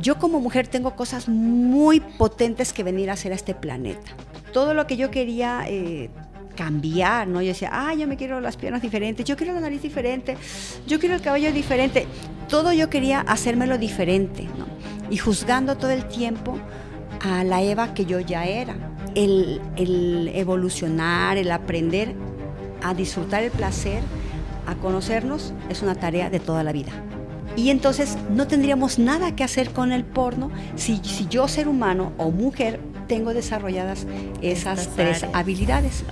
Yo como mujer tengo cosas muy potentes que venir a hacer a este planeta. Todo lo que yo quería cambiar, ¿no? Yo decía, yo me quiero las piernas diferentes, yo quiero la nariz diferente, yo quiero el cabello diferente. Todo yo quería hacérmelo diferente, ¿no? Y juzgando todo el tiempo a la Eva que yo ya era. El evolucionar, el aprender a disfrutar el placer, a conocernos, es una tarea de toda la vida. Y entonces no tendríamos nada que hacer con el porno si yo, ser humano o mujer, tengo desarrolladas esas tres habilidades.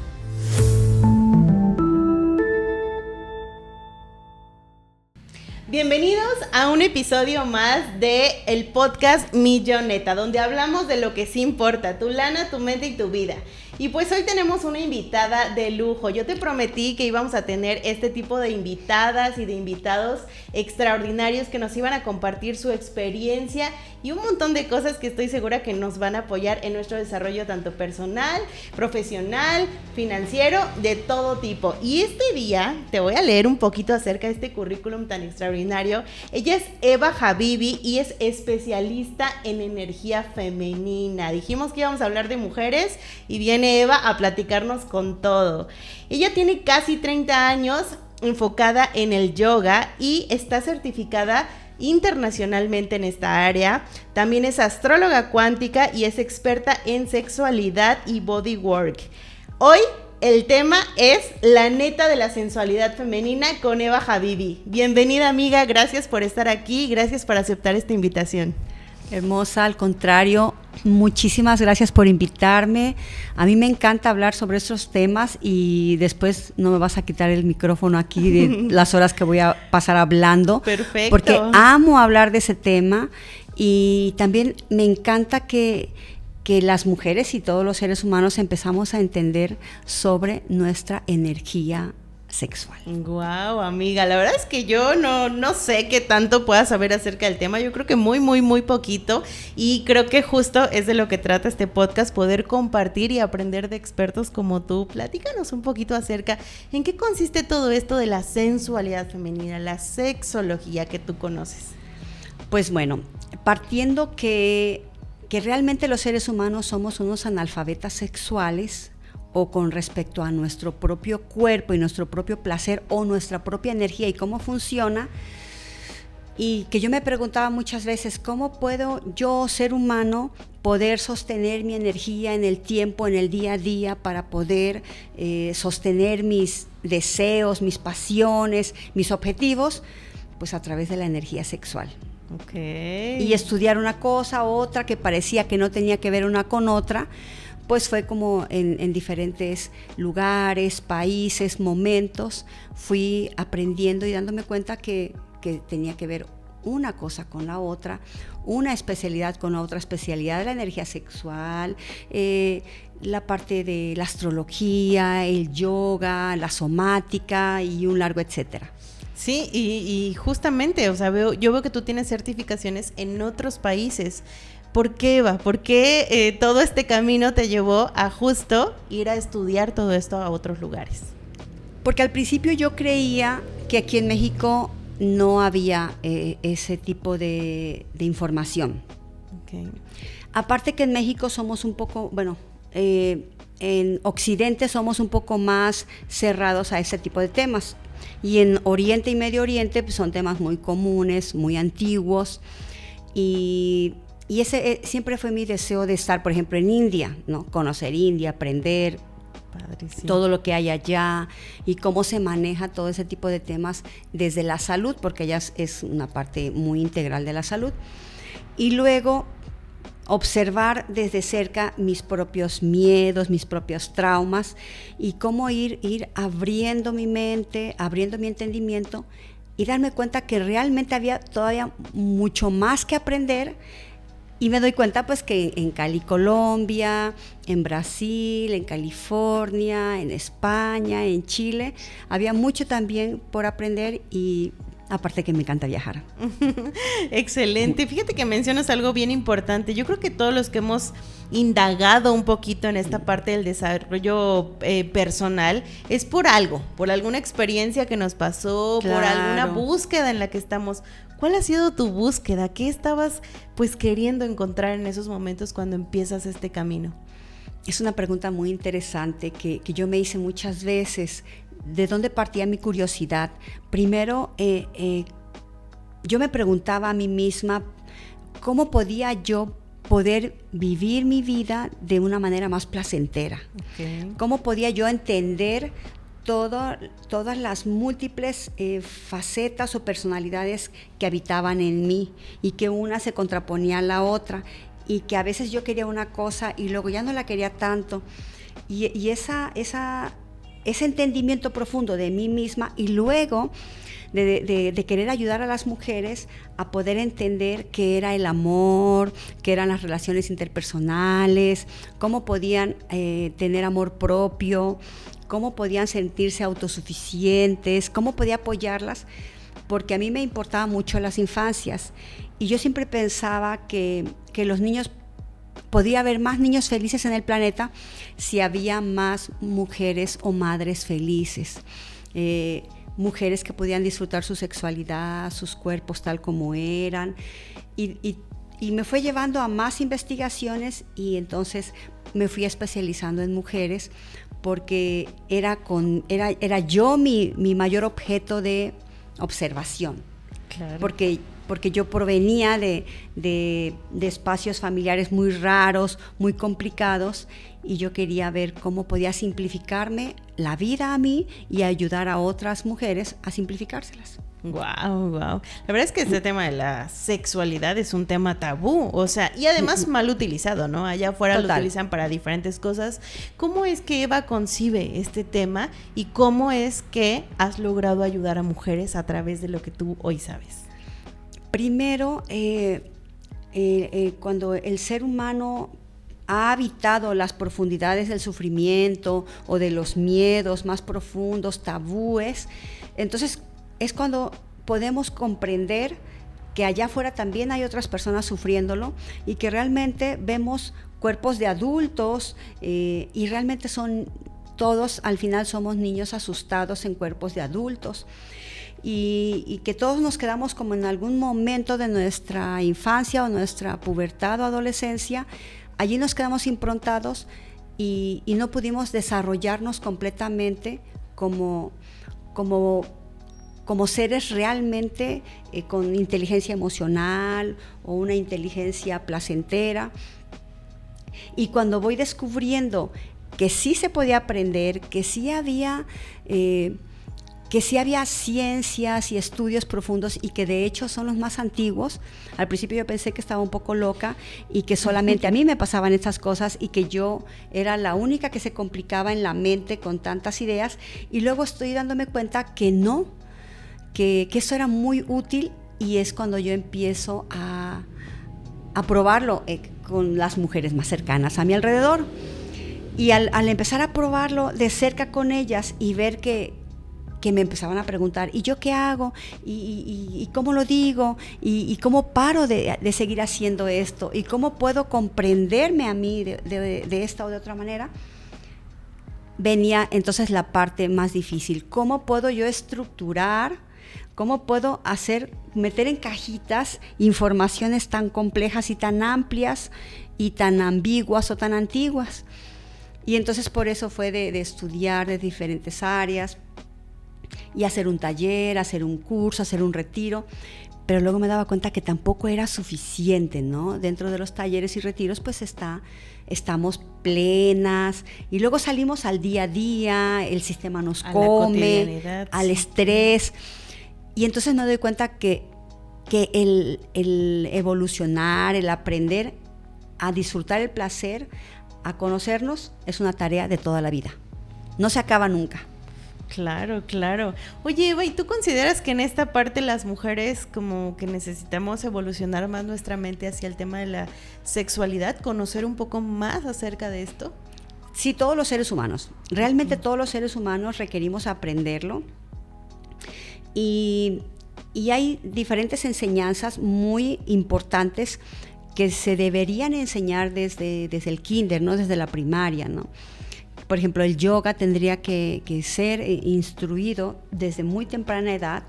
Bienvenidos a un episodio más de el podcast Milloneta, donde hablamos de lo que sí importa, tu lana, tu mente y tu vida. Y pues hoy tenemos una invitada de lujo. Yo te prometí que íbamos a tener este tipo de invitadas y de invitados extraordinarios que nos iban a compartir su experiencia y un montón de cosas que estoy segura que nos van a apoyar en nuestro desarrollo tanto personal, profesional, financiero, de todo tipo. Y este día te voy a leer un poquito acerca de este currículum tan extraordinario. Ella es Eva Habibi y es especialista en energía femenina. Dijimos que íbamos a hablar de mujeres y viene Eva a platicarnos con todo. Ella tiene casi 30 años enfocada en el yoga y está certificada internacionalmente en esta área. También es astróloga cuántica y es experta en sexualidad y bodywork. Hoy el tema es la neta de la sensualidad femenina con Eva Habibi. Bienvenida, amiga, gracias por estar aquí, gracias por aceptar esta invitación. Hermosa, al contrario, muchísimas gracias por invitarme. A mí me encanta hablar sobre estos temas y después no me vas a quitar el micrófono aquí de las horas que voy a pasar hablando. Perfecto. Porque amo hablar de ese tema y también me encanta que las mujeres y todos los seres humanos empezamos a entender sobre nuestra energía sexual. Wow, amiga, la verdad es que yo no sé qué tanto puedas saber acerca del tema. Yo creo que muy poquito, y creo que justo es de lo que trata este podcast, poder compartir y aprender de expertos como tú. Platícanos un poquito acerca en qué consiste todo esto de la sensualidad femenina, la sexología que tú conoces. Pues bueno, partiendo que realmente los seres humanos somos unos analfabetas sexuales, o con respecto a nuestro propio cuerpo y nuestro propio placer o nuestra propia energía y cómo funciona, y que yo me preguntaba muchas veces, ¿cómo puedo yo, ser humano, poder sostener mi energía en el tiempo, en el día a día, para poder sostener mis deseos, mis pasiones, mis objetivos? Pues a través de la energía sexual. Okay. Y estudiar una cosa, otra, que parecía que no tenía que ver una con otra, pues fue como en diferentes lugares, países, momentos, fui aprendiendo y dándome cuenta que tenía que ver una cosa con la otra, una especialidad con la otra especialidad de la energía sexual, la parte de la astrología, el yoga, la somática y un largo etcétera. Sí, y justamente, o sea, yo veo que tú tienes certificaciones en otros países. ¿Por qué, Eva? ¿Por qué todo este camino te llevó a justo ir a estudiar todo esto a otros lugares? Porque al principio yo creía que aquí en México no había ese tipo de información. Okay. Aparte que en México somos un poco, en Occidente somos un poco más cerrados a ese tipo de temas. Y en Oriente y Medio Oriente pues, son temas muy comunes, muy antiguos, y ese siempre fue mi deseo de estar, por ejemplo, en India, ¿no? Conocer India, aprender Padrísimo. Todo lo que hay allá y cómo se maneja todo ese tipo de temas desde la salud, porque ella es una parte muy integral de la salud. Y luego observar desde cerca mis propios miedos, mis propios traumas y cómo ir abriendo mi mente, abriendo mi entendimiento y darme cuenta que realmente había todavía mucho más que aprender. Y me doy cuenta pues que en Cali, Colombia, en Brasil, en California, en España, en Chile, había mucho también por aprender y aparte que me encanta viajar. Excelente. Fíjate que mencionas algo bien importante. Yo creo que todos los que hemos indagado un poquito en esta parte del desarrollo personal es por algo, por alguna experiencia que nos pasó, Claro. por alguna búsqueda en la que estamos. ¿Cuál ha sido tu búsqueda? ¿Qué estabas pues queriendo encontrar en esos momentos cuando empiezas este camino? Es una pregunta muy interesante que yo me hice muchas veces. ¿De dónde partía mi curiosidad? Primero, yo me preguntaba a mí misma cómo podía yo poder vivir mi vida de una manera más placentera. Okay. ¿Cómo podía yo entender todas las múltiples facetas o personalidades que habitaban en mí y que una se contraponía a la otra y que a veces yo quería una cosa y luego ya no la quería tanto y ese entendimiento profundo de mí misma y luego de querer ayudar a las mujeres a poder entender qué era el amor, qué eran las relaciones interpersonales, cómo podían tener amor propio, cómo podían sentirse autosuficientes, cómo podía apoyarlas, porque a mí me importaba mucho las infancias y yo siempre pensaba que los niños, podía haber más niños felices en el planeta si había más mujeres o madres felices, mujeres que podían disfrutar su sexualidad, sus cuerpos tal como eran y me fue llevando a más investigaciones y entonces me fui especializando en mujeres porque era yo mi mayor objeto de observación. Claro. Porque yo provenía de espacios familiares muy raros, muy complicados, y yo quería ver cómo podía simplificarme la vida a mí y ayudar a otras mujeres a simplificárselas. Wow, wow. La verdad es que este tema de la sexualidad es un tema tabú, o sea, y además mal utilizado, ¿no? Allá afuera Total. lo utilizan para diferentes cosas. ¿Cómo es que Eva concibe este tema y cómo es que has logrado ayudar a mujeres a través de lo que tú hoy sabes? Primero, cuando el ser humano ha habitado las profundidades del sufrimiento o de los miedos más profundos, tabúes, entonces es cuando podemos comprender que allá afuera también hay otras personas sufriéndolo y que realmente vemos cuerpos de adultos y realmente son todos, al final somos niños asustados en cuerpos de adultos. Y que todos nos quedamos como en algún momento de nuestra infancia o nuestra pubertad o adolescencia, allí nos quedamos improntados y no pudimos desarrollarnos completamente como seres realmente con inteligencia emocional o una inteligencia placentera. Y cuando voy descubriendo que sí se podía aprender, que sí había ciencias y estudios profundos y que de hecho son los más antiguos. Al principio yo pensé que estaba un poco loca y que solamente a mí me pasaban estas cosas y que yo era la única que se complicaba en la mente con tantas ideas, y luego estoy dándome cuenta que no, que eso era muy útil, y es cuando yo empiezo a probarlo con las mujeres más cercanas a mi alrededor. Y al empezar a probarlo de cerca con ellas y ver que me empezaban a preguntar, ¿y yo qué hago? ¿Y cómo lo digo? ¿Y cómo paro de seguir haciendo esto? ¿Y cómo puedo comprenderme a mí de esta o de otra manera? Venía entonces la parte más difícil. ¿Cómo puedo yo estructurar? ¿Cómo puedo meter en cajitas informaciones tan complejas y tan amplias y tan ambiguas o tan antiguas? Y entonces por eso fue de estudiar de diferentes áreas y hacer un taller, hacer un curso, hacer un retiro, pero luego me daba cuenta que tampoco era suficiente, ¿no? Dentro de los talleres y retiros pues estamos plenas y luego salimos al día a día, el sistema nos come, al estrés, y entonces me doy cuenta que el evolucionar, el aprender a disfrutar el placer, a conocernos, es una tarea de toda la vida, no se acaba nunca. Claro, claro. Oye, Eva, ¿y tú consideras que en esta parte las mujeres como que necesitamos evolucionar más nuestra mente hacia el tema de la sexualidad, conocer un poco más acerca de esto? Sí, todos los seres humanos. Realmente todos los seres humanos requerimos aprenderlo. Y Y hay diferentes enseñanzas muy importantes que se deberían enseñar desde el kinder, ¿no? Desde la primaria, ¿no? Por ejemplo, el yoga tendría que ser instruido desde muy temprana edad,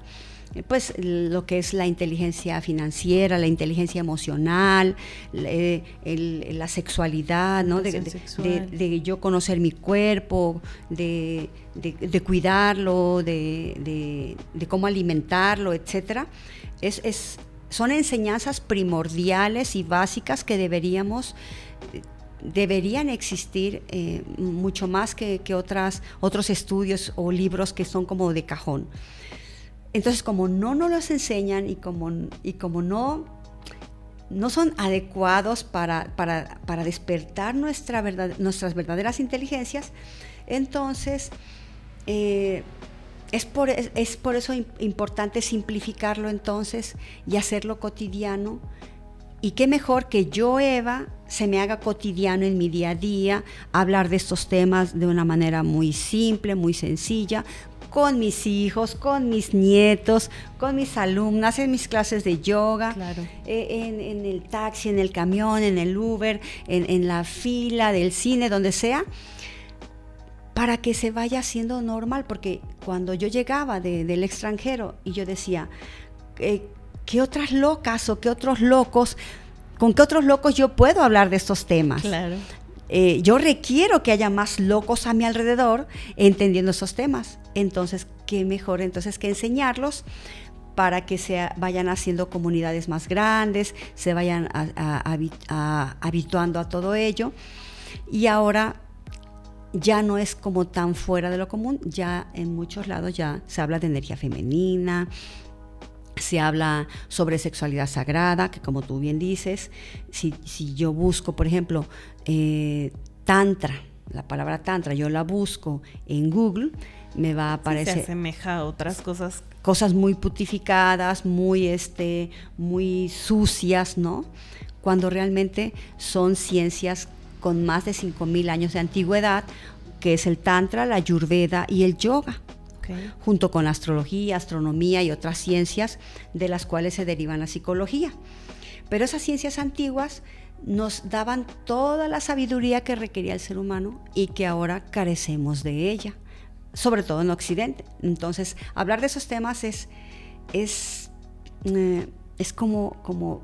pues lo que es la inteligencia financiera, la inteligencia emocional, la sexualidad, ¿no? De yo conocer mi cuerpo, de cuidarlo, de cómo alimentarlo, etcétera. Son enseñanzas primordiales y básicas que deberían existir mucho más que otros estudios o libros que son como de cajón. Entonces, como no nos los enseñan y como no son adecuados para despertar nuestras verdaderas inteligencias, entonces es por eso importante simplificarlo entonces y hacerlo cotidiano. Y qué mejor que yo, Eva, se me haga cotidiano en mi día a día, hablar de estos temas de una manera muy simple, muy sencilla, con mis hijos, con mis nietos, con mis alumnas, en mis clases de yoga, claro. En el taxi, en el camión, en el Uber, en la fila del cine, donde sea, para que se vaya haciendo normal. Porque cuando yo llegaba del extranjero y yo decía, ¿qué otras locas o qué otros locos, con qué otros locos yo puedo hablar de estos temas? Claro. Yo requiero que haya más locos a mi alrededor entendiendo esos temas. Entonces, qué mejor entonces que enseñarlos para que se vayan haciendo comunidades más grandes, se vayan habituando a todo ello. Y ahora ya no es como tan fuera de lo común, ya en muchos lados ya se habla de energía femenina, se habla sobre sexualidad sagrada, que como tú bien dices, si yo busco, por ejemplo, tantra, la palabra tantra, yo la busco en Google, me va a aparecer... Sí, se asemeja a otras cosas. Cosas muy putificadas, muy sucias, ¿no? Cuando realmente son ciencias con más de 5,000 años de antigüedad, que es el tantra, la ayurveda y el yoga. Okay. Junto con la astrología, astronomía y otras ciencias de las cuales se deriva la psicología. Pero esas ciencias antiguas nos daban toda la sabiduría que requería el ser humano y que ahora carecemos de ella, sobre todo en Occidente. Entonces, hablar de esos temas es como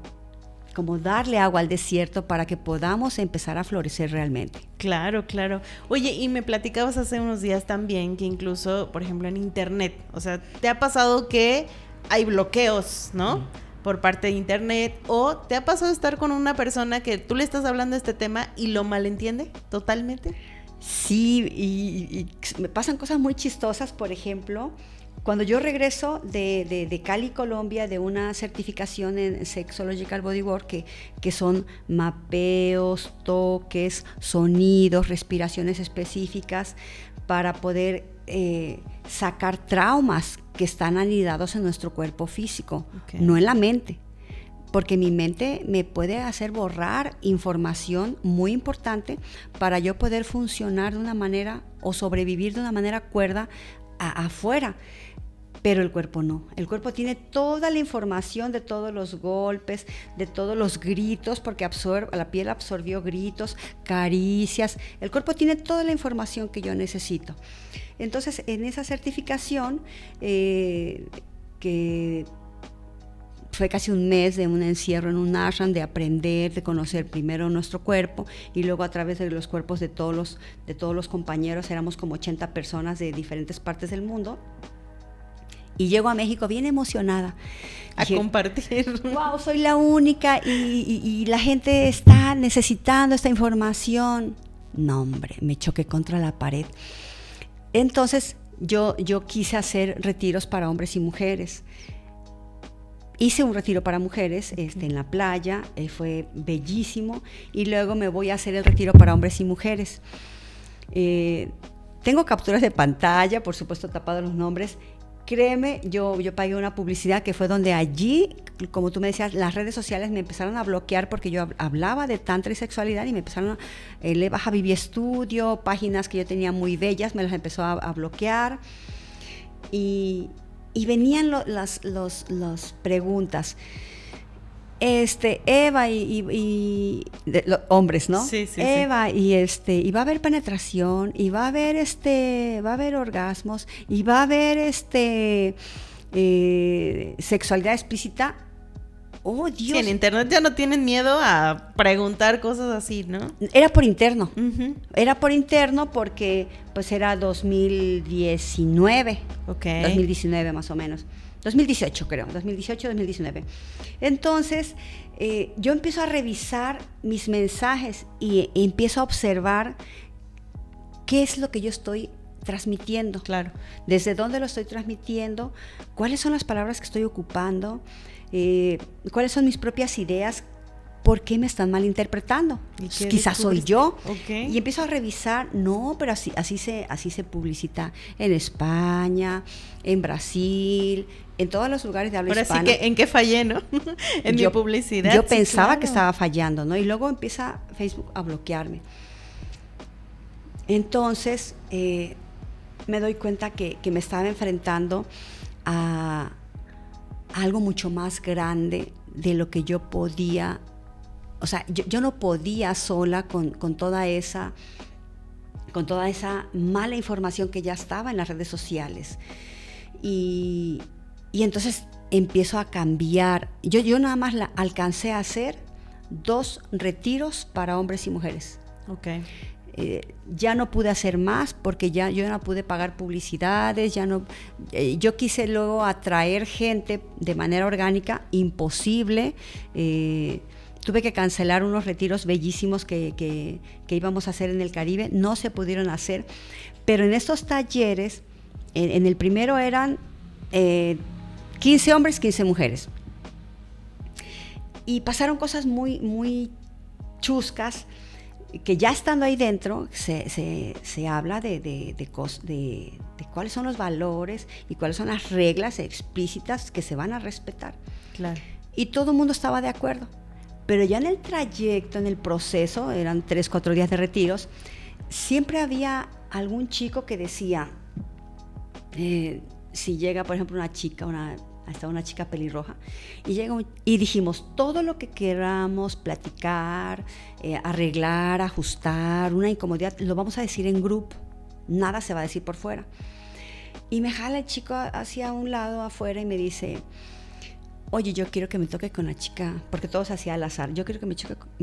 darle agua al desierto para que podamos empezar a florecer realmente. Claro, claro. Oye, y me platicabas hace unos días también que incluso, por ejemplo, en internet, o sea, ¿te ha pasado que hay bloqueos, ¿no? Por parte de internet, o ¿te ha pasado estar con una persona que tú le estás hablando de este tema y lo malentiende totalmente? Sí, y me pasan cosas muy chistosas. Por ejemplo, cuando yo regreso de Cali, Colombia, de una certificación en Sexological Bodywork, que son mapeos, toques, sonidos, respiraciones específicas para poder sacar traumas que están anidados en nuestro cuerpo físico, no en la mente. Porque mi mente me puede hacer borrar información muy importante para yo poder funcionar de una manera o sobrevivir de una manera cuerda afuera. Pero el cuerpo no. El cuerpo tiene toda la información de todos los golpes, de todos los gritos, porque la piel absorbió gritos, caricias. El cuerpo tiene toda la información que yo necesito. Entonces, en esa certificación, que fue casi un mes de un encierro en un ashram, de aprender, de conocer primero nuestro cuerpo y luego a través de los cuerpos de todos los compañeros, éramos como 80 personas de diferentes partes del mundo. Y llego a México bien emocionada. A compartir. Wow, soy la única y la gente está necesitando esta información. No, hombre, me choqué contra la pared. Entonces yo quise hacer retiros para hombres y mujeres. Hice un retiro para mujeres en la playa, fue bellísimo, y luego me voy a hacer el retiro para hombres y mujeres. Tengo capturas de pantalla, por supuesto tapados los nombres. Créeme, yo pagué una publicidad que fue donde allí, como tú me decías, las redes sociales me empezaron a bloquear porque yo hablaba de tantra y sexualidad y me empezaron Le Baja Vivi Studio, páginas que yo tenía muy bellas, me las empezó a bloquear. Y y venían las preguntas. Eva hombres, ¿no? Sí, sí, Eva, sí. Y va a haber penetración, y va a haber orgasmos, y va a haber sexualidad explícita. Oh, Dios. Sí, en internet ya no tienen miedo a preguntar cosas así, ¿no? Era por interno. Uh-huh. Era por interno porque pues era 2019. Ok. 2019 más o menos. 2018 creo, 2018-2019. Entonces, yo empiezo a revisar mis mensajes y empiezo a observar qué es lo que yo estoy transmitiendo. Claro. Desde dónde lo estoy transmitiendo, cuáles son las palabras que estoy ocupando, cuáles son mis propias ideas, por qué me están malinterpretando. Quizás soy yo. Okay. Y empiezo a revisar, no, pero así se publicita en España, en Brasil, en todos los lugares de habla hispana. Ahora sí que, ¿en qué fallé, no? En mi publicidad. Yo pensaba que estaba fallando, ¿no? Y luego empieza Facebook a bloquearme. Entonces, me doy cuenta que me estaba enfrentando a algo mucho más grande de lo que yo podía. O sea, yo no podía sola con toda esa mala información que ya estaba en las redes sociales. Y entonces empiezo a cambiar. Yo nada más alcancé a hacer 2 retiros para hombres y mujeres. Okay. Ya no pude hacer más porque yo no pude pagar publicidades, yo quise luego atraer gente de manera orgánica, imposible. Tuve que cancelar unos retiros bellísimos que íbamos a hacer en el Caribe, no se pudieron hacer, pero en estos talleres, en el primero eran 15 hombres, 15 mujeres. Y pasaron cosas muy, muy chuscas, que ya estando ahí dentro se habla de cuáles son los valores y cuáles son las reglas explícitas que se van a respetar. Claro. Y todo el mundo estaba de acuerdo. Pero ya en el trayecto, en el proceso, eran 3-4 días de retiros, siempre había algún chico que decía, si llega, por ejemplo, una chica pelirroja, y dijimos, todo lo que queramos platicar, arreglar, ajustar, una incomodidad, lo vamos a decir en grupo, nada se va a decir por fuera. Y me jala el chico hacia un lado, afuera, y me dice, oye, yo quiero que me toque con la chica, porque todo se hacía al azar, yo quiero que me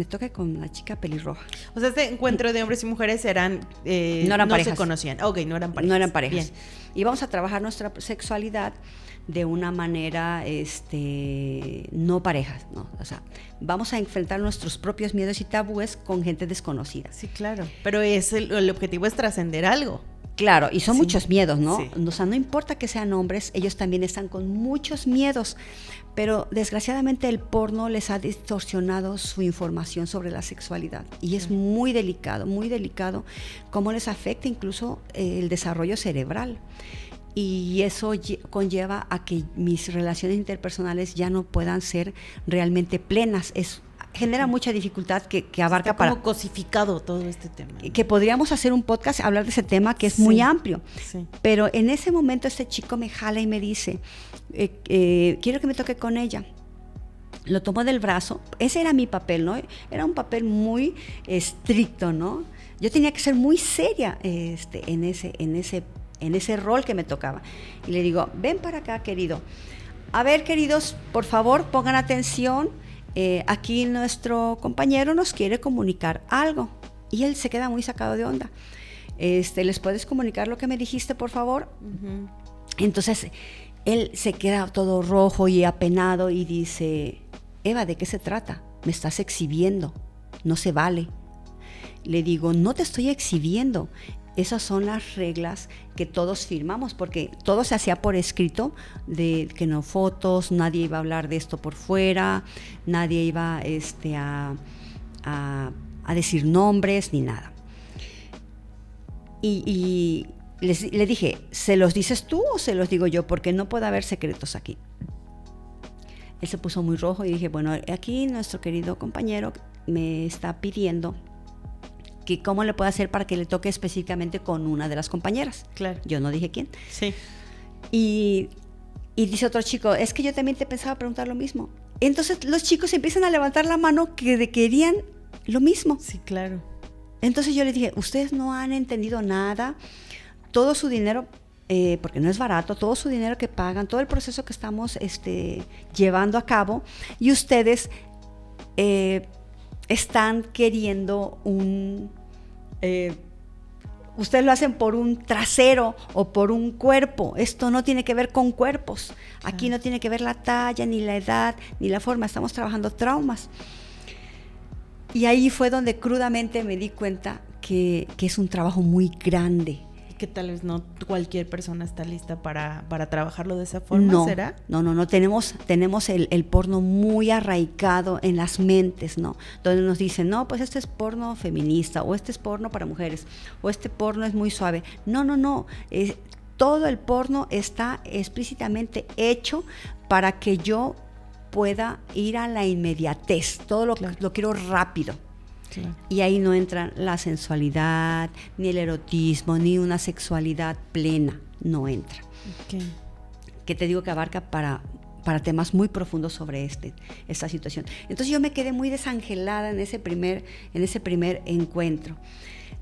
toque con la chica pelirroja. O sea, este encuentro de hombres y mujeres no eran parejas. Se conocían. Ok, no eran parejas. No eran parejas. Bien. Y vamos a trabajar nuestra sexualidad de una manera no parejas, ¿no? O sea, vamos a enfrentar nuestros propios miedos y tabúes con gente desconocida. Sí, claro. Pero el objetivo es trascender algo. Claro, y son muchos miedos, ¿no? Sí. O sea, no importa que sean hombres, ellos también están con muchos miedos, pero desgraciadamente el porno les ha distorsionado su información sobre la sexualidad y es muy delicado cómo les afecta incluso el desarrollo cerebral. Y eso conlleva a que mis relaciones interpersonales ya no puedan ser realmente plenas. Genera mucha dificultad que abarca está como cosificado todo este tema, ¿no? Que podríamos hacer un podcast, hablar de ese tema que es muy amplio. Sí. Pero en ese momento este chico me jala y me dice, quiero que me toque con ella. Lo tomo del brazo. Ese era mi papel, ¿no? Era un papel muy estricto, ¿no? Yo tenía que ser muy seria en ese rol que me tocaba. Y le digo, ven para acá, querido. A ver, queridos, por favor, pongan atención. Aquí nuestro compañero nos quiere comunicar algo. Y él se queda muy sacado de onda. ¿Les puedes comunicar lo que me dijiste, por favor? Uh-huh. Entonces, él se queda todo rojo y apenado y dice, Eva, ¿de qué se trata? Me estás exhibiendo. No se vale. Le digo, no te estoy exhibiendo. Esas son las reglas que todos firmamos, porque todo se hacía por escrito, de que no fotos, nadie iba a hablar de esto por fuera, nadie iba a decir nombres ni nada. Y le dije, ¿se los dices tú o se los digo yo? Porque no puede haber secretos aquí. Él se puso muy rojo y dije, bueno, aquí nuestro querido compañero me está pidiendo que cómo le puedo hacer para que le toque específicamente con una de las compañeras. Claro. Yo no dije quién. Sí. Y Y dice otro chico, es que yo también te pensaba preguntar lo mismo. Entonces los chicos empiezan a levantar la mano que querían lo mismo. Sí, claro. Entonces yo les dije, ustedes no han entendido nada, todo su dinero, porque no es barato, todo su dinero que pagan, todo el proceso que estamos llevando a cabo, y ustedes están queriendo ustedes lo hacen por un trasero o por un cuerpo. Esto no tiene que ver con cuerpos. Aquí no tiene que ver la talla, ni la edad, ni la forma. Estamos trabajando traumas. Y ahí fue donde crudamente me di cuenta que es un trabajo muy grande. Que tal vez no cualquier persona está lista para trabajarlo de esa forma, ¿será? No, tenemos el porno muy arraigado en las mentes, ¿no? Donde nos dicen, no, pues este es porno feminista, o este es porno para mujeres, o este porno es muy suave. No, todo el porno está explícitamente hecho para que yo pueda ir a la inmediatez, todo lo quiero rápido. Claro. Y ahí no entra la sensualidad, ni el erotismo, ni una sexualidad plena, no entra. Okay. Que te digo que abarca para temas muy profundos sobre esta situación. Entonces yo me quedé muy desangelada en ese primer encuentro.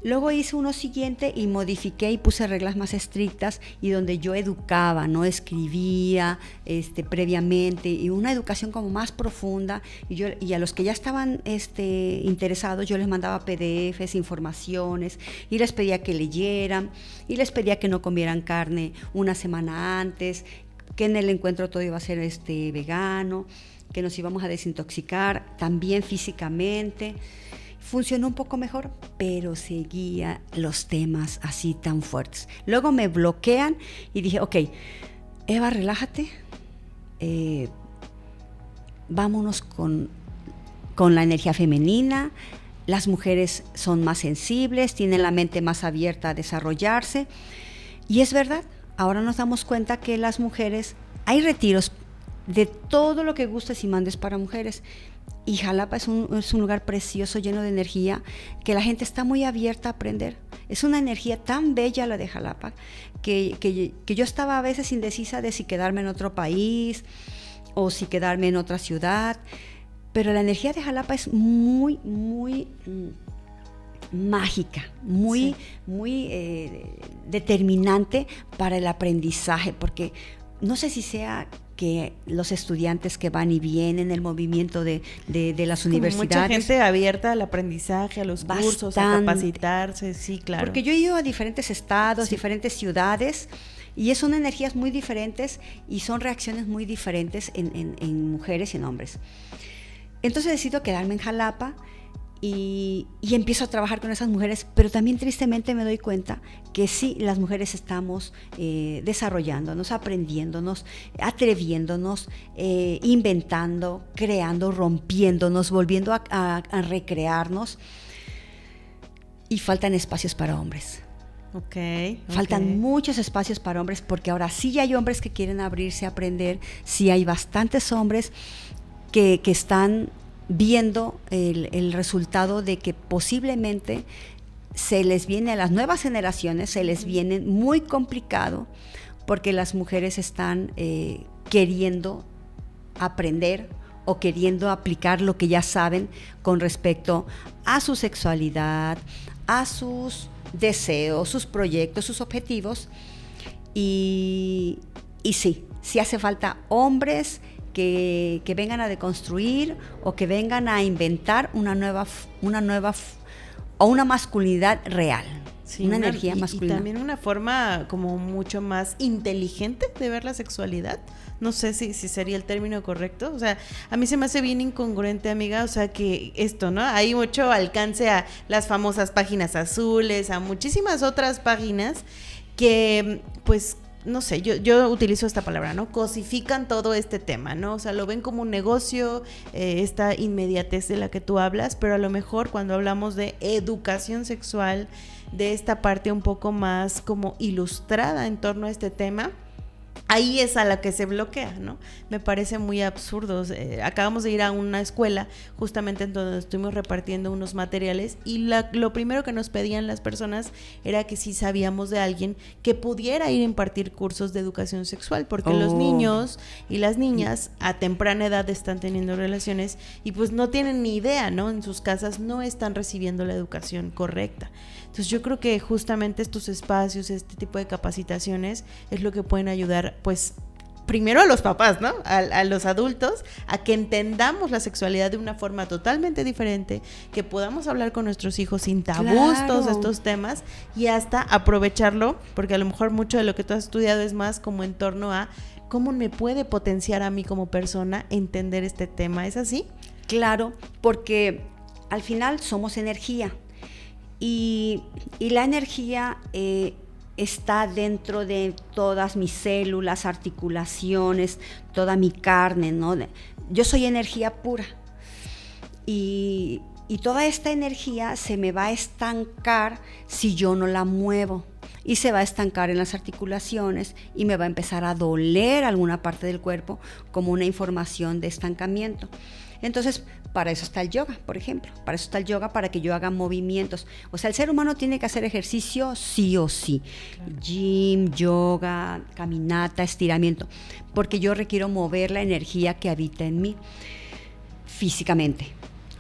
Luego hice uno siguiente y modifiqué y puse reglas más estrictas, y donde yo educaba, no escribía previamente, y una educación como más profunda, y a los que ya estaban interesados yo les mandaba PDFs, informaciones, y les pedía que leyeran, y les pedía que no comieran carne una semana antes, que en el encuentro todo iba a ser vegano, que nos íbamos a desintoxicar también físicamente. Funcionó un poco mejor, pero seguía los temas así tan fuertes. Luego me bloquean y dije, ok, Eva, relájate, vámonos con la energía femenina. Las mujeres son más sensibles, tienen la mente más abierta a desarrollarse. Y es verdad, ahora nos damos cuenta que las mujeres, hay retiros de todo lo que gustes y mandes para mujeres. Y Jalapa es un lugar precioso, lleno de energía, que la gente está muy abierta a aprender. Es una energía tan bella la de Jalapa, que yo estaba a veces indecisa de si quedarme en otro país o si quedarme en otra ciudad. Pero la energía de Jalapa es muy, muy mágica, muy determinante para el aprendizaje, porque no sé si sea que los estudiantes que van y vienen, el movimiento de las universidades. Mucha gente abierta al aprendizaje, a los cursos, a capacitarse, sí, claro. Porque yo he ido a diferentes estados, diferentes ciudades, y son energías muy diferentes y son reacciones muy diferentes en mujeres y en hombres. Entonces decido quedarme en Jalapa y empiezo a trabajar con esas mujeres, pero también tristemente me doy cuenta que sí, las mujeres estamos desarrollándonos, aprendiéndonos, atreviéndonos, inventando, creando, rompiéndonos, volviendo a recrearnos, y faltan espacios para hombres. Faltan muchos espacios para hombres, porque ahora sí hay hombres que quieren abrirse a aprender, sí hay bastantes hombres que están viendo el resultado de que posiblemente se les viene a las nuevas generaciones, se les viene muy complicado, porque las mujeres están queriendo aprender o queriendo aplicar lo que ya saben con respecto a su sexualidad, a sus deseos, sus proyectos, sus objetivos, y sí hace falta hombres que vengan a deconstruir o que vengan a inventar una nueva o una masculinidad real, una energía masculina. Y también una forma como mucho más inteligente de ver la sexualidad. No sé si sería el término correcto. O sea, a mí se me hace bien incongruente, amiga. O sea, que esto, ¿no? Hay mucho alcance a las famosas páginas azules, a muchísimas otras páginas que, pues, no sé, yo utilizo esta palabra, ¿no? Cosifican todo este tema, ¿no? O sea, lo ven como un negocio, esta inmediatez de la que tú hablas, pero a lo mejor cuando hablamos de educación sexual, de esta parte un poco más como ilustrada en torno a este tema, ahí es a la que se bloquea, ¿no? Me parece muy absurdo. Acabamos de ir a una escuela justamente en donde estuvimos repartiendo unos materiales y lo primero que nos pedían las personas era que si sabíamos de alguien que pudiera ir a impartir cursos de educación sexual, porque los niños y las niñas a temprana edad están teniendo relaciones y pues no tienen ni idea, ¿no? En sus casas no están recibiendo la educación correcta. Entonces yo creo que justamente estos espacios, este tipo de capacitaciones es lo que pueden ayudar, pues, primero a los papás, ¿no? A los adultos, a que entendamos la sexualidad de una forma totalmente diferente, que podamos hablar con nuestros hijos sin tabús, Claro. todos estos temas, y hasta aprovecharlo, porque a lo mejor mucho de lo que tú has estudiado es más como en torno a cómo me puede potenciar a mí como persona entender este tema. ¿Es así? Claro, porque al final somos energía y la energía está dentro de todas mis células, articulaciones, toda mi carne, ¿no? Yo soy energía pura y toda esta energía se me va a estancar si yo no la muevo y se va a estancar en las articulaciones y me va a empezar a doler alguna parte del cuerpo como una información de estancamiento. Entonces, para eso está el yoga, por ejemplo. Para eso está el yoga, para que yo haga movimientos. O sea, el ser humano tiene que hacer ejercicio sí o sí. Claro. Gym, yoga, caminata, estiramiento. Porque yo requiero mover la energía que habita en mí físicamente.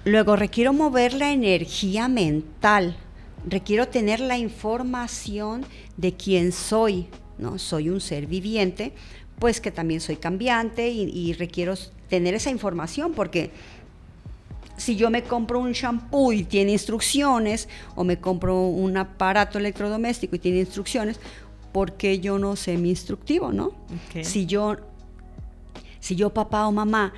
Luego requiero mover la energía mental. Requiero tener la información de quién soy, ¿no? Soy un ser viviente, pues que también soy cambiante y requiero tener esa información, porque si yo me compro un shampoo y tiene instrucciones, o me compro un aparato electrodoméstico y tiene instrucciones, ¿por qué yo no sé mi instructivo, no? Okay. Si yo papá o mamá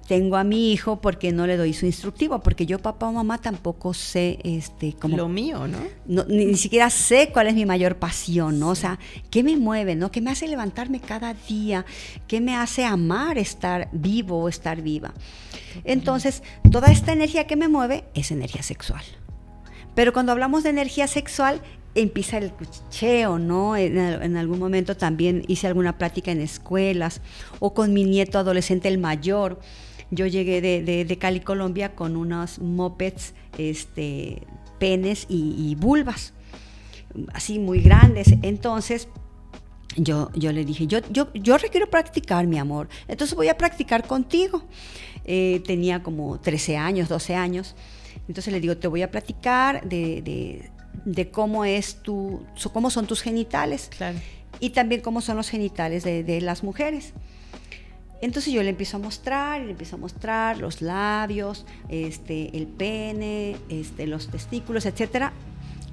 tengo a mi hijo, porque no le doy su instructivo, porque yo papá o mamá tampoco sé como lo mío, ¿no? Ni siquiera sé cuál es mi mayor pasión, ¿no? Sí. O sea, ¿qué me mueve, no? ¿Qué me hace levantarme cada día? ¿Qué me hace amar estar vivo o estar viva? Entonces, toda esta energía que me mueve es energía sexual. Pero cuando hablamos de energía sexual, empieza el cuchicheo, ¿no? En algún momento también hice alguna plática en escuelas o con mi nieto adolescente, el mayor. Yo llegué de Cali, Colombia, con unos mopeds, penes y vulvas, así muy grandes. Entonces, yo le dije, yo requiero practicar, mi amor, entonces voy a practicar contigo. Tenía como 13 años, 12 años. Entonces le digo, te voy a platicar de cómo cómo son tus genitales. Claro. Y también cómo son los genitales de las mujeres. Entonces yo le empiezo a mostrar los labios, el pene, los testículos, etcétera,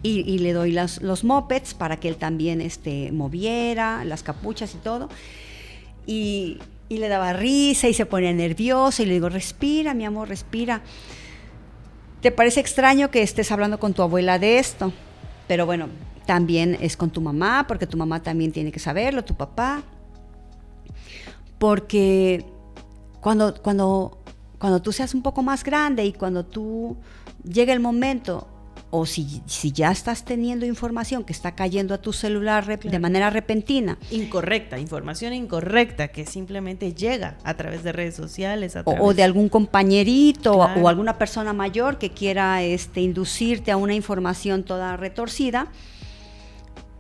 y le doy los mopeds para que él también moviera las capuchas y todo, y le daba risa y se ponía nervioso y le digo, respira, mi amor, respira. ¿Te parece extraño que estés hablando con tu abuela de esto? Pero bueno, también es con tu mamá, porque tu mamá también tiene que saberlo, tu papá. Porque cuando tú seas un poco más grande y cuando tú llegue el momento, o si ya estás teniendo información que está cayendo a tu celular de manera repentina. Información incorrecta que simplemente llega a través de redes sociales. O de algún compañerito, claro, o alguna persona mayor que quiera inducirte a una información toda retorcida,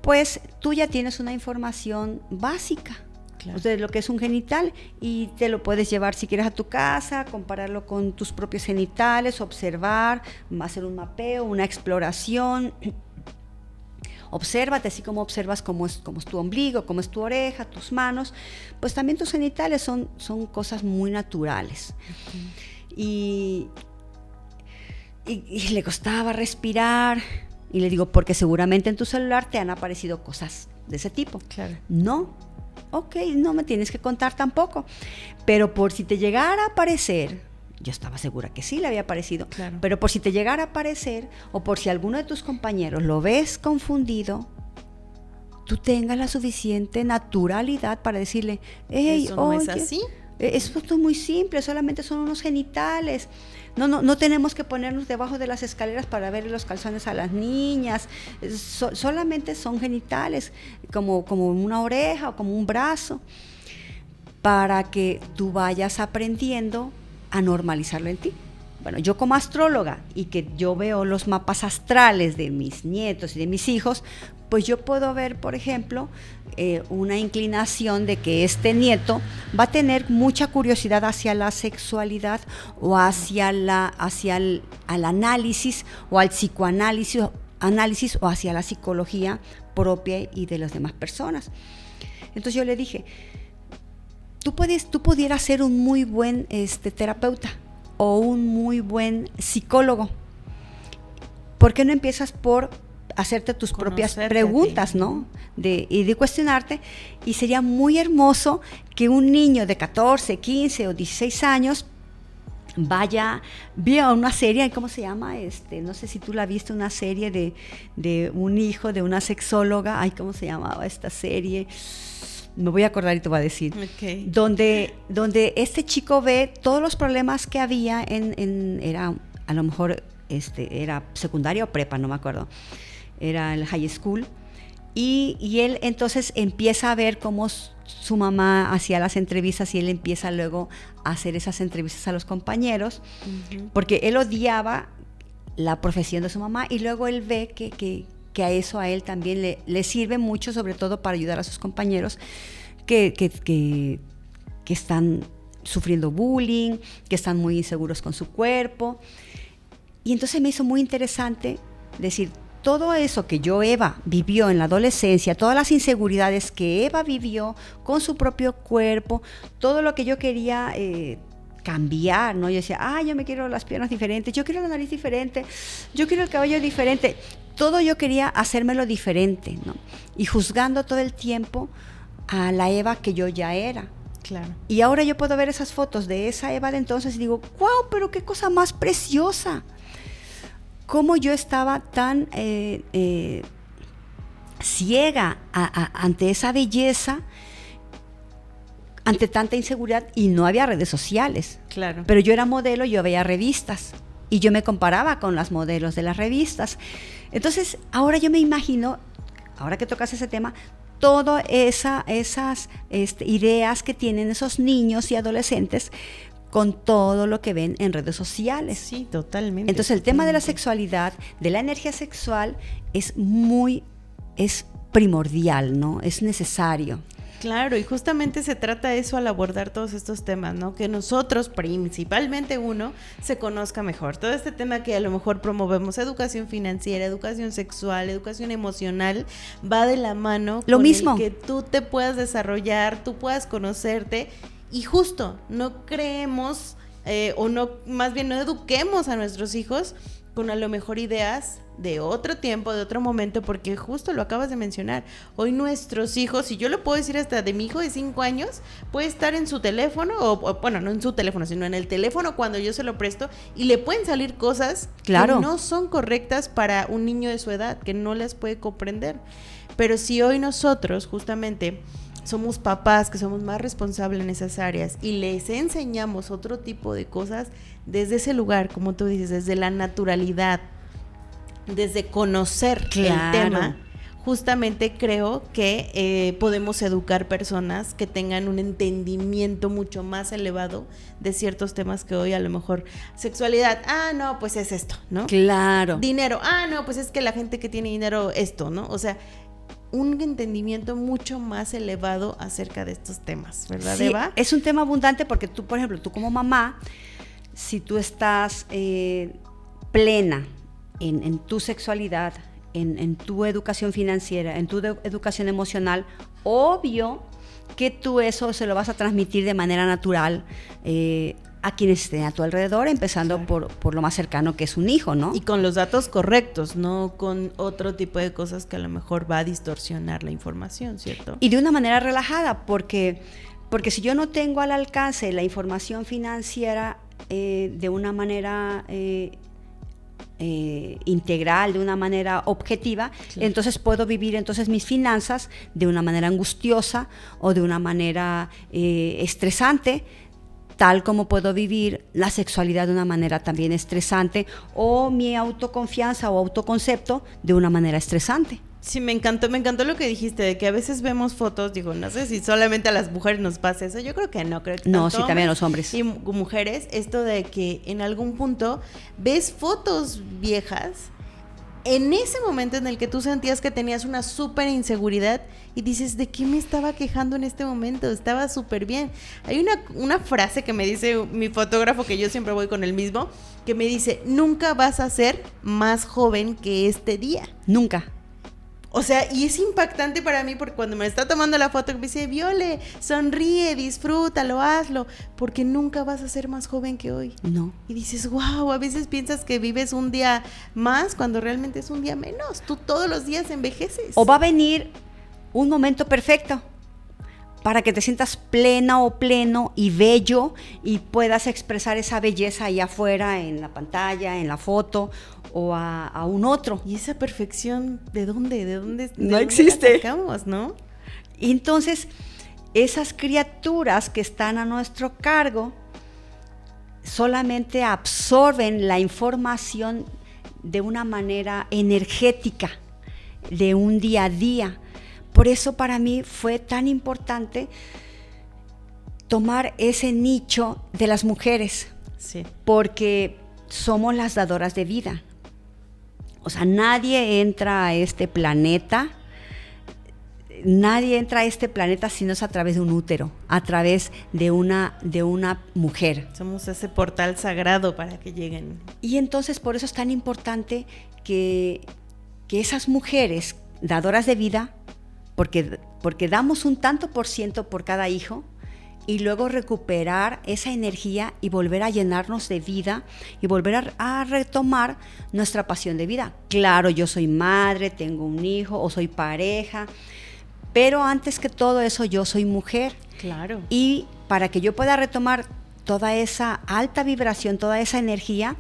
pues tú ya tienes una información básica. Claro. O sea, lo que es un genital, y te lo puedes llevar si quieres a tu casa, compararlo con tus propios genitales, observar, hacer un mapeo, una exploración. Obsérvate, así como observas cómo es tu ombligo, cómo es tu oreja, tus manos, pues también tus genitales son cosas muy naturales. Okay. Y le costaba respirar, y le digo, porque seguramente en tu celular te han aparecido cosas de ese tipo. Claro. No. Ok, no me tienes que contar tampoco, pero por si te llegara a aparecer, yo estaba segura que sí le había aparecido, claro, pero por si te llegara a aparecer, o por si alguno de tus compañeros lo ves confundido, tú tengas la suficiente naturalidad para decirle, hey, ¿eso no es así? Esto es muy simple, solamente son unos genitales. No tenemos que ponernos debajo de las escaleras para ver los calzones a las niñas, solamente son genitales, como una oreja o como un brazo, para que tú vayas aprendiendo a normalizarlo en ti. Bueno, yo como astróloga y que yo veo los mapas astrales de mis nietos y de mis hijos, pues yo puedo ver, por ejemplo, una inclinación de que este nieto va a tener mucha curiosidad hacia la sexualidad o hacia al análisis o al psicoanálisis o hacia la psicología propia y de las demás personas. Entonces yo le dije, tú pudieras ser un muy buen terapeuta o un muy buen psicólogo. ¿Por qué no empiezas por hacerte tus propias preguntas, ¿no? Y de cuestionarte, y sería muy hermoso que un niño de 14, 15 o 16 años vea una serie, ¿cómo se llama? No sé si tú la viste, una serie de un hijo de una sexóloga, ¿cómo se llamaba esta serie? Me voy a acordar y te voy a decir. Okay. Donde este chico ve todos los problemas que había era, a lo mejor, era secundaria o prepa, no me acuerdo. Era el high school. Y él entonces empieza a ver cómo su mamá hacía las entrevistas y él empieza luego a hacer esas entrevistas a los compañeros, porque él odiaba la profesión de su mamá y luego él ve que a eso a él también le sirve mucho, sobre todo para ayudar a sus compañeros que están sufriendo bullying, que están muy inseguros con su cuerpo. Y entonces me hizo muy interesante decir, todo eso que Eva vivió en la adolescencia, todas las inseguridades que Eva vivió con su propio cuerpo, todo lo que yo quería cambiar, ¿no? Yo decía, yo me quiero las piernas diferentes, yo quiero la nariz diferente, yo quiero el cabello diferente. Todo yo quería hacérmelo diferente, ¿no? Y juzgando todo el tiempo a la Eva que yo ya era. Claro. Y ahora yo puedo ver esas fotos de esa Eva de entonces y digo, wow, pero qué cosa más preciosa. Cómo yo estaba tan ciega ante esa belleza, ante tanta inseguridad, y no había redes sociales. Claro. Pero yo era modelo, yo veía revistas y yo me comparaba con las modelos de las revistas. Entonces, ahora yo me imagino, ahora que tocas ese tema, todas esas ideas que tienen esos niños y adolescentes con todo lo que ven en redes sociales. Sí, totalmente. Entonces, el tema de la sexualidad, de la energía sexual, es primordial, ¿no? Es necesario. Claro, y justamente se trata de eso al abordar todos estos temas, ¿no? Que nosotros, principalmente uno, se conozca mejor. Todo este tema que a lo mejor promovemos, educación financiera, educación sexual, educación emocional, va de la mano lo con mismo. El que tú te puedas desarrollar, tú puedas conocerte, y justo no creemos, o no, más bien no eduquemos a nuestros hijos con a lo mejor ideas de otro tiempo, de otro momento, porque justo lo acabas de mencionar. Hoy nuestros hijos, y yo lo puedo decir hasta de mi hijo de 5 años, puede estar en su teléfono, o bueno, no en su teléfono, sino en el teléfono cuando yo se lo presto, y le pueden salir cosas claro, que no son correctas para un niño de su edad, que no las puede comprender. Pero si hoy nosotros justamente somos papás que somos más responsables en esas áreas y les enseñamos otro tipo de cosas desde ese lugar, como tú dices, desde la naturalidad, desde conocer claro, el tema, justamente creo que podemos educar personas que tengan un entendimiento mucho más elevado de ciertos temas que hoy a lo mejor, sexualidad, no, pues es esto, ¿no? Claro. Dinero, no, pues es que la gente que tiene dinero, esto, ¿no? O sea, un entendimiento mucho más elevado acerca de estos temas, ¿verdad, sí, Eva? Es un tema abundante porque tú, por ejemplo, tú como mamá, si tú estás plena en tu sexualidad, en tu educación financiera, en tu educación emocional, obvio que tú eso se lo vas a transmitir de manera natural a quienes estén a tu alrededor, empezando claro, por lo más cercano que es un hijo, ¿no? Y con los datos correctos, no con otro tipo de cosas que a lo mejor va a distorsionar la información, ¿cierto? Y de una manera relajada, porque si yo no tengo al alcance la información financiera de una manera integral, de una manera objetiva, claro, entonces puedo vivir entonces mis finanzas de una manera angustiosa o de una manera estresante, tal como puedo vivir la sexualidad de una manera también estresante o mi autoconfianza o autoconcepto de una manera estresante. Sí, me encantó lo que dijiste, de que a veces vemos fotos, digo, no sé si solamente a las mujeres nos pasa eso, yo creo que no, creo que no, sí, también a los hombres. Y mujeres, esto de que en algún punto ves fotos viejas, en ese momento en el que tú sentías que tenías una súper inseguridad y dices, ¿de qué me estaba quejando en este momento? Estaba súper bien. Hay una frase que me dice mi fotógrafo, que yo siempre voy con el mismo, que me dice, nunca vas a ser más joven que este día. Nunca. O sea, y es impactante para mí porque cuando me está tomando la foto me dice, Viole, sonríe, disfrútalo, hazlo, porque nunca vas a ser más joven que hoy. No. Y dices, wow, a veces piensas que vives un día más cuando realmente es un día menos. Tú todos los días envejeces. O va a venir un momento perfecto para que te sientas plena o pleno y bello y puedas expresar esa belleza ahí afuera en la pantalla, en la foto o a un otro. Y esa perfección, ¿de dónde? No existe. La sacamos, ¿no? Y entonces, esas criaturas que están a nuestro cargo solamente absorben la información de una manera energética, de un día a día. Por eso para mí fue tan importante tomar ese nicho de las mujeres, sí, porque somos las dadoras de vida. O sea, nadie entra a este planeta si no es a través de un útero, a través de una mujer. Somos ese portal sagrado para que lleguen. Y entonces por eso es tan importante que esas mujeres dadoras de vida, porque damos un tanto por ciento por cada hijo, y luego recuperar esa energía y volver a llenarnos de vida y volver a retomar nuestra pasión de vida. Claro, yo soy madre, tengo un hijo o soy pareja, pero antes que todo eso yo soy mujer. Claro. Y para que yo pueda retomar toda esa alta vibración, toda esa energía,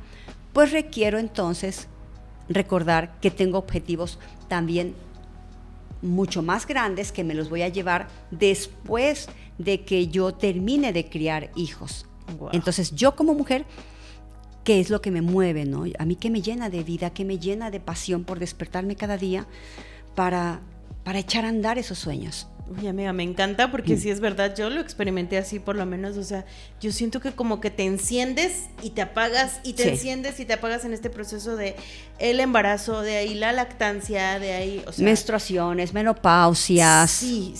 pues requiero entonces recordar que tengo objetivos también mucho más grandes que me los voy a llevar después de que yo termine de criar hijos. Wow. Entonces yo como mujer, ¿qué es lo que me mueve, no? A mí, ¿qué me llena de vida, qué me llena de pasión por despertarme cada día para echar a andar esos sueños? Uy, amiga, me encanta porque sí es verdad, yo lo experimenté así por lo menos, o sea, yo siento que como que te enciendes y te apagas y te enciendes y te apagas en este proceso de el embarazo, de ahí la lactancia, de ahí, o sea, menstruaciones, menopausias. Sí,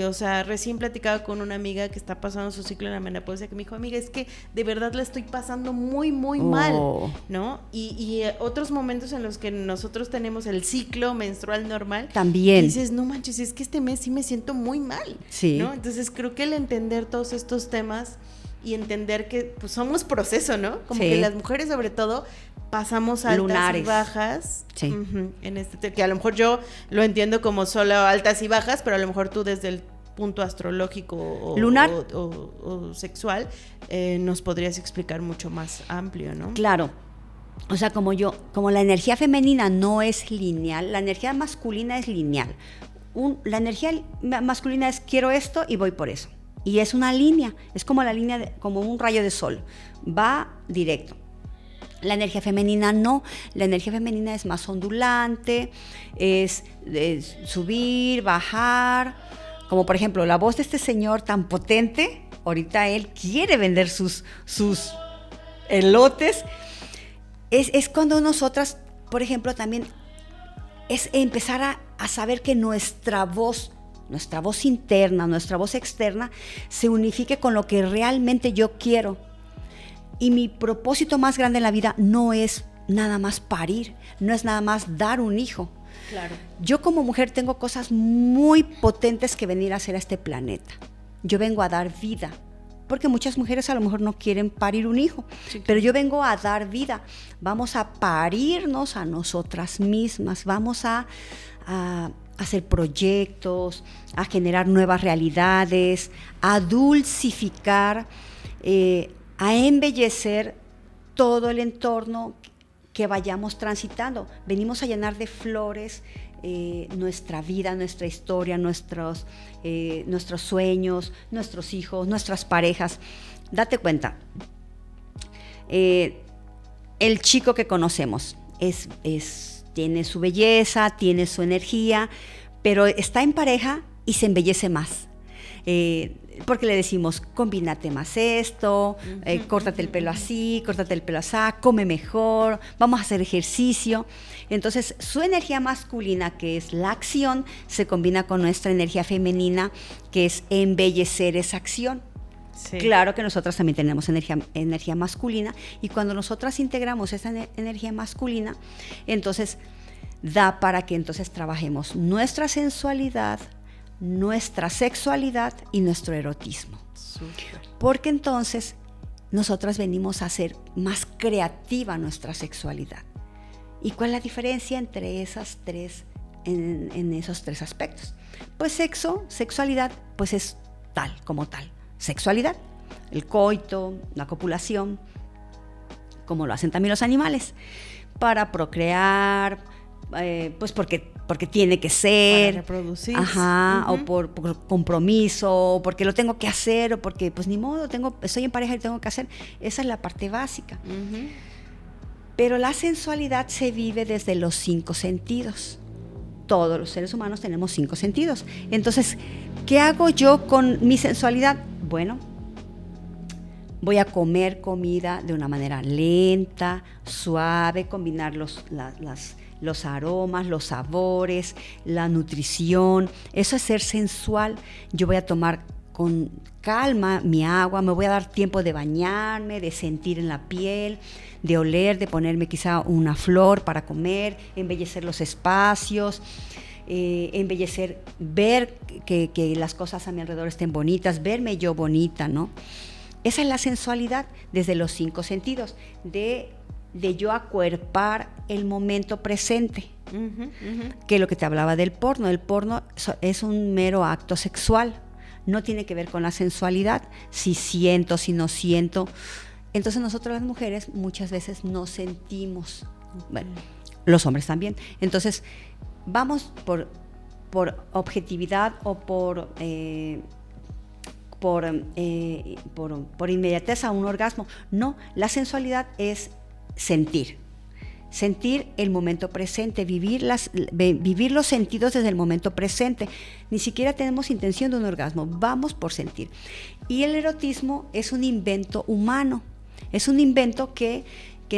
o sea, recién platicaba con una amiga que está pasando su ciclo en la menopausia que me dijo, amiga, es que de verdad la estoy pasando muy mal, ¿no? Y otros momentos en los que nosotros tenemos el ciclo menstrual normal, también dices, no manches, es que este mes sí me siento muy mal, sí, ¿no? Entonces creo que el entender todos estos temas y entender que pues somos proceso, ¿no? Como que las mujeres sobre todo pasamos altas lunares y bajas, sí. En este que a lo mejor yo lo entiendo como solo altas y bajas, pero a lo mejor tú desde el punto astrológico o lunar o sexual nos podrías explicar mucho más amplio, ¿no? Claro. O sea, como la energía femenina no es lineal, la energía masculina es lineal. La energía masculina es quiero esto y voy por eso. Y es una línea, es como la línea, como un rayo de sol, va directo. La energía femenina no, la energía femenina es más ondulante, es subir, bajar. Como por ejemplo, la voz de este señor tan potente, ahorita él quiere vender sus elotes. Es cuando nosotras, por ejemplo, también es empezar a saber que nuestra voz interna, nuestra voz externa, se unifique con lo que realmente yo quiero. Y mi propósito más grande en la vida no es nada más parir, no es nada más dar un hijo. Claro. Yo como mujer tengo cosas muy potentes que venir a hacer a este planeta. Yo vengo a dar vida, porque muchas mujeres a lo mejor no quieren parir un hijo, sí, pero yo vengo a dar vida. Vamos a parirnos a nosotras mismas, vamos a hacer proyectos, a generar nuevas realidades, a dulcificar, a embellecer todo el entorno que vayamos transitando. Venimos a llenar de flores nuestra vida, nuestra historia, nuestros sueños, nuestros hijos, nuestras parejas. Date cuenta, el chico que conocemos tiene su belleza, tiene su energía, pero está en pareja y se embellece más. Porque le decimos, combínate más esto, córtate el pelo así, córtate el pelo así, come mejor, vamos a hacer ejercicio. Entonces, su energía masculina, que es la acción, se combina con nuestra energía femenina, que es embellecer esa acción. Sí. Claro que nosotras también tenemos energía masculina, y cuando nosotras integramos esa energía masculina, entonces da para que entonces trabajemos nuestra sensualidad, nuestra sexualidad y nuestro erotismo. Super. Porque entonces nosotras venimos a hacer más creativa nuestra sexualidad. ¿Y cuál es la diferencia entre esas tres, en esos tres aspectos? Pues sexualidad, pues es tal como tal. Sexualidad, el coito, la copulación, como lo hacen también los animales, para procrear, pues porque tiene que ser, para reproducir, o por compromiso, o porque lo tengo que hacer, o porque pues ni modo, estoy en pareja y tengo que hacer. Esa es la parte básica. Pero la sensualidad se vive desde los 5 sentidos. Todos los seres humanos tenemos 5 sentidos. Entonces, ¿qué hago yo con mi sensualidad? Bueno, voy a comer comida de una manera lenta, suave, combinar los aromas, los sabores, la nutrición. Eso es ser sensual. Yo voy a tomar con calma mi agua, me voy a dar tiempo de bañarme, de sentir en la piel, de oler, de ponerme quizá una flor para comer, embellecer los espacios, embellecer, ver que las cosas a mi alrededor estén bonitas, verme yo bonita, ¿no? Esa es la sensualidad desde los 5 sentidos, de yo acuerpar el momento presente, que es lo que te hablaba del porno. El porno es un mero acto sexual, no tiene que ver con la sensualidad, si siento, si no siento. Entonces nosotros las mujeres muchas veces no sentimos, bueno, los hombres también. Entonces vamos por objetividad o por inmediatez a un orgasmo. No, la sensualidad es sentir el momento presente, vivir los sentidos desde el momento presente. Ni siquiera tenemos intención de un orgasmo, vamos por sentir. Y el erotismo es un invento humano, es un invento que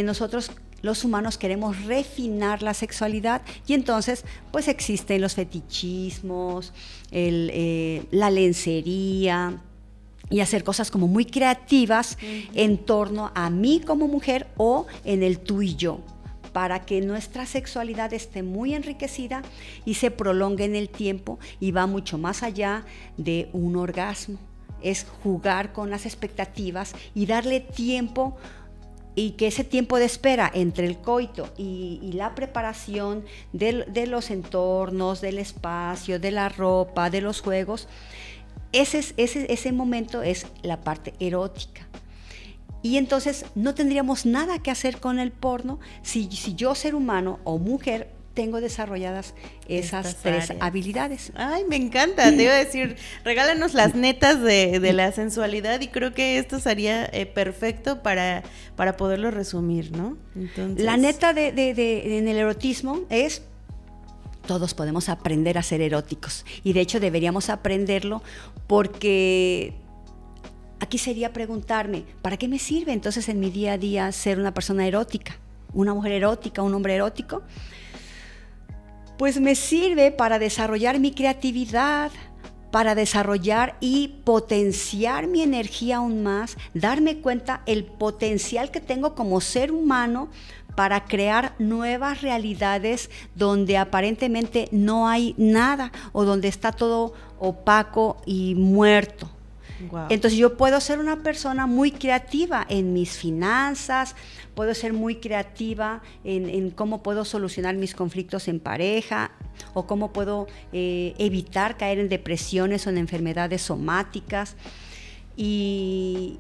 nosotros los humanos queremos refinar la sexualidad, y entonces pues existen los fetichismos, la lencería, y hacer cosas como muy creativas en torno a mí como mujer o en el tú y yo, para que nuestra sexualidad esté muy enriquecida y se prolongue en el tiempo y va mucho más allá de un orgasmo. Es jugar con las expectativas y darle tiempo, y que ese tiempo de espera entre el coito y la preparación de los entornos, del espacio, de la ropa, de los juegos, ese momento es la parte erótica. Y entonces no tendríamos nada que hacer con el porno si yo, ser humano o mujer, tengo desarrolladas esas tres habilidades. Ay, me encanta. Te iba a decir, regálanos las netas de la sensualidad, y creo que esto sería perfecto para poderlo resumir, ¿no? Entonces, la neta en el erotismo es: todos podemos aprender a ser eróticos, y de hecho deberíamos aprenderlo, porque aquí sería preguntarme, ¿para qué me sirve entonces en mi día a día ser una persona erótica, una mujer erótica, un hombre erótico? Pues me sirve para desarrollar mi creatividad, para desarrollar y potenciar mi energía aún más, darme cuenta el potencial que tengo como ser humano para crear nuevas realidades donde aparentemente no hay nada, o donde está todo opaco y muerto. Wow. Entonces yo puedo ser una persona muy creativa en mis finanzas, puedo ser muy creativa en cómo puedo solucionar mis conflictos en pareja, o cómo puedo evitar caer en depresiones o en enfermedades somáticas, y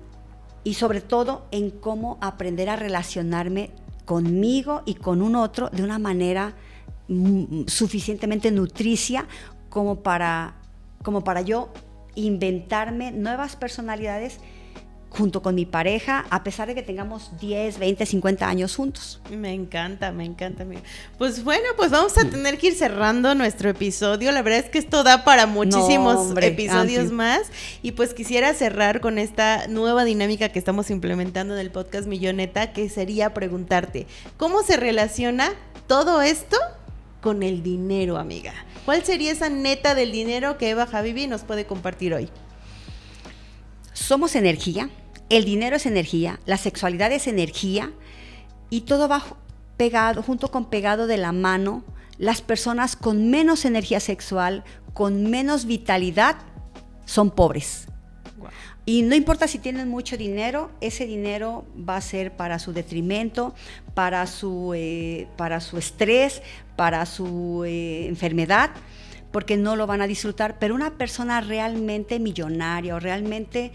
sobre todo en cómo aprender a relacionarme conmigo y con un otro de una manera suficientemente nutricia como para yo inventarme nuevas personalidades junto con mi pareja, a pesar de que tengamos 10, 20, 50 años juntos. Me encanta, amiga. Pues bueno, pues vamos a tener que ir cerrando nuestro episodio. La verdad es que esto da para muchísimos episodios amplio. Más. Y pues quisiera cerrar con esta nueva dinámica que estamos implementando en el podcast Mi Yo Neta, que sería preguntarte, ¿cómo se relaciona todo esto con el dinero, amiga? ¿Cuál sería esa neta del dinero que Eva Habibi nos puede compartir hoy? Somos energía. El dinero es energía, la sexualidad es energía y todo va pegado de la mano. Las personas con menos energía sexual, con menos vitalidad, son pobres. Wow. Y no importa si tienen mucho dinero, ese dinero va a ser para su detrimento, para su estrés, para su enfermedad, porque no lo van a disfrutar. Pero una persona realmente millonaria o realmente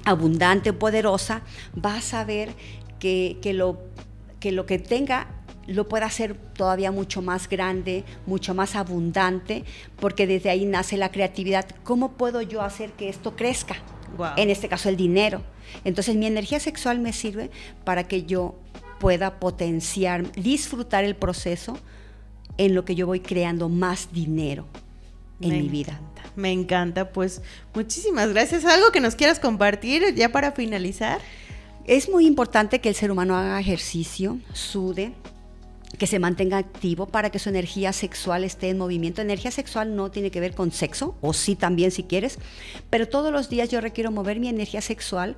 abundante, poderosa, va a saber que lo que tenga lo puede hacer todavía mucho más grande, mucho más abundante, porque desde ahí nace la creatividad. ¿Cómo puedo yo hacer que esto crezca? Wow. En este caso, el dinero. Entonces, mi energía sexual me sirve para que yo pueda potenciar, disfrutar el proceso en lo que yo voy creando más dinero en mi vida. Me encanta, pues muchísimas gracias. ¿Algo que nos quieras compartir ya para finalizar? Es muy importante que el ser humano haga ejercicio, sude, que se mantenga activo para que su energía sexual esté en movimiento. Energía sexual no tiene que ver con sexo, o sí también si quieres, pero todos los días yo requiero mover mi energía sexual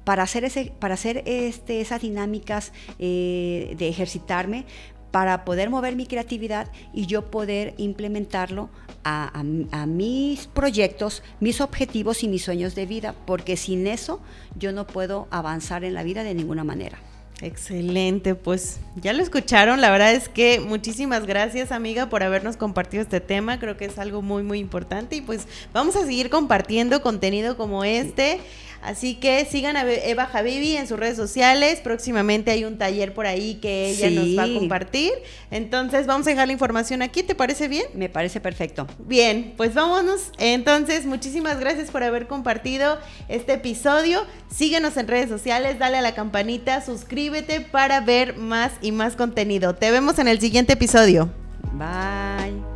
para hacer esas dinámicas de ejercitarme, para poder mover mi creatividad y yo poder implementarlo a mis proyectos, mis objetivos y mis sueños de vida, porque sin eso yo no puedo avanzar en la vida de ninguna manera. Excelente, pues ya lo escucharon, la verdad es que muchísimas gracias, amiga, por habernos compartido este tema. Creo que es algo muy muy importante y pues vamos a seguir compartiendo contenido como este. Sí. Así que sigan a Eva Habibi en sus redes sociales. Próximamente hay un taller por ahí que ella nos va a compartir. Entonces vamos a dejar la información aquí. ¿Te parece bien? Me parece perfecto. Bien, pues vámonos. Entonces, muchísimas gracias por haber compartido este episodio. Síguenos en redes sociales, dale a la campanita, suscríbete para ver más y más contenido. Te vemos en el siguiente episodio. Bye.